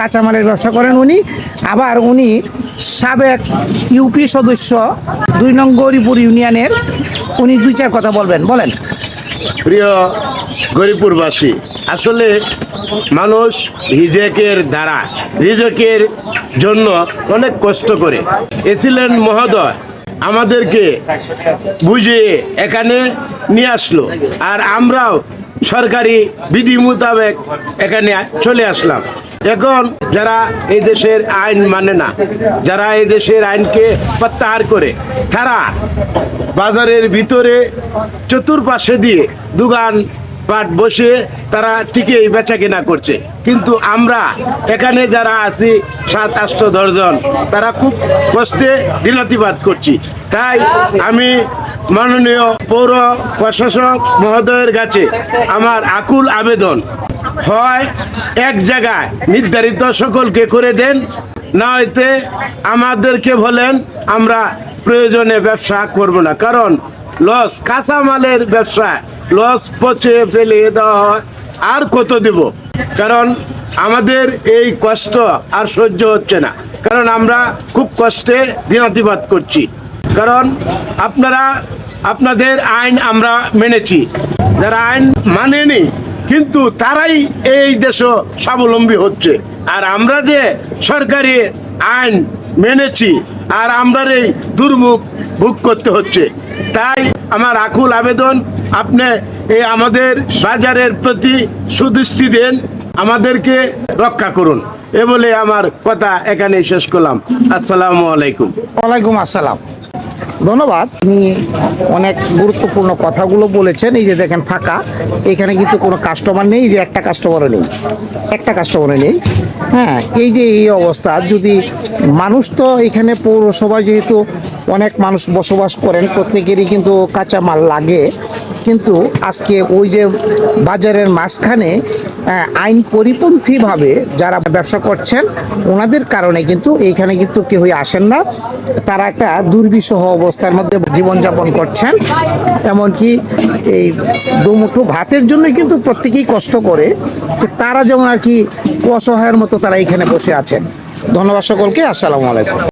কাঁচামালের ব্যবসা করেন উনি। আবার উনি সাবেক ইউপি সদস্য ২ নং গৌরীপুর ইউনিয়নের। উনি ২-৪ কথা বলবেন, বলেন। প্রিয় গরিপুরবাসী, আসলে মানুষ রিজেকের দ্বারা রিজেকের জন্য অনেক কষ্ট করে এসিলেন মহোদয় আমাদেরকে বুঝিয়ে এখানে নিয়ে আসলো, আর আমরাও সরকারি বিধি মোতাবেক এখানে চলে আসলাম। এখন যারা এই দেশের আইন মানে না, যারা এই দেশের আইনকে প্রত্যাহার করে, তারা বাজারের ভিতরে চতুর্পাশে দিয়ে দোকান পাট বসে তারা ঠিকই বেচা কেনা করছে, কিন্তু আমরা এখানে যারা আছি 7-8-10 জন, তারা খুব কষ্টে দিনাতিপাত করছি। তাই আমি মাননীয় পৌর প্রশাসক মহোদয়ের কাছে আমার আকুল আবেদন, হয় এক জায়গায় নির্ধারিত সকলকে করে দেন, না হইতে আমাদেরকে বলেন, আমরা প্রয়োজনে ব্যবসা করব না। কারণ লস, কাঁচামালের ব্যবসা লস পচে ফেলে দেওয়া হয়, আর কত দেব? কারণ আমাদের এই কষ্ট আর সহ্য হচ্ছে না, কারণ আমরা খুব কষ্টে দিনাতিপাত করছি। কারণ আপনাদের আইন আমরা মেনেছি, যারা আইন মানেনি কিন্তু তারাই এই দেশ স্বাবলম্বী হচ্ছে, আর আমরা যে সরকারি আইন মেনেছি আর আমরা এই দুর্ভোগ ভোগ করতে হচ্ছে। তাই আমার আকুল আবেদন, আপনি এই আমাদের বাজারের প্রতি সুদৃষ্টি দেন, আমাদেরকে রক্ষা করুন। এ বলে আমার কথা এখানেই শেষ করলাম। আসসালামু আলাইকুম। ওয়ালাইকুম আসসালাম। ধন্যবাদ। তিনি অনেক গুরুত্বপূর্ণ কথাগুলো বলেছেন। এই যে দেখেন ফাঁকা, এখানে কিন্তু কোনো কাস্টমার নেই, যে একটা কাস্টমারও নেই। হ্যাঁ, এই যে এই অবস্থা, যদি মানুষ তো এখানে পৌরসভায় যেহেতু অনেক মানুষ বসবাস করেন, প্রত্যেকেরই কিন্তু কাঁচামাল লাগে, কিন্তু আজকে ওই যে বাজারের মাঝখানে আইন পরিপন্থীভাবে যারা ব্যবসা করছেন ওনাদের কারণে কিন্তু এইখানে কিন্তু কেউই আসেন না। তারা একটা দুর্বিষহ অবস্থার মধ্যে জীবনযাপন করছেন। এমনকি এই দুমুঠো ভাতের জন্য কিন্তু প্রত্যেকেই কষ্ট করে, তারা যেমন আর কি অসহায়ের মতো তারা এখানে বসে আছেন। ধন্যবাদ সকলকে। আসসালামু আলাইকুম।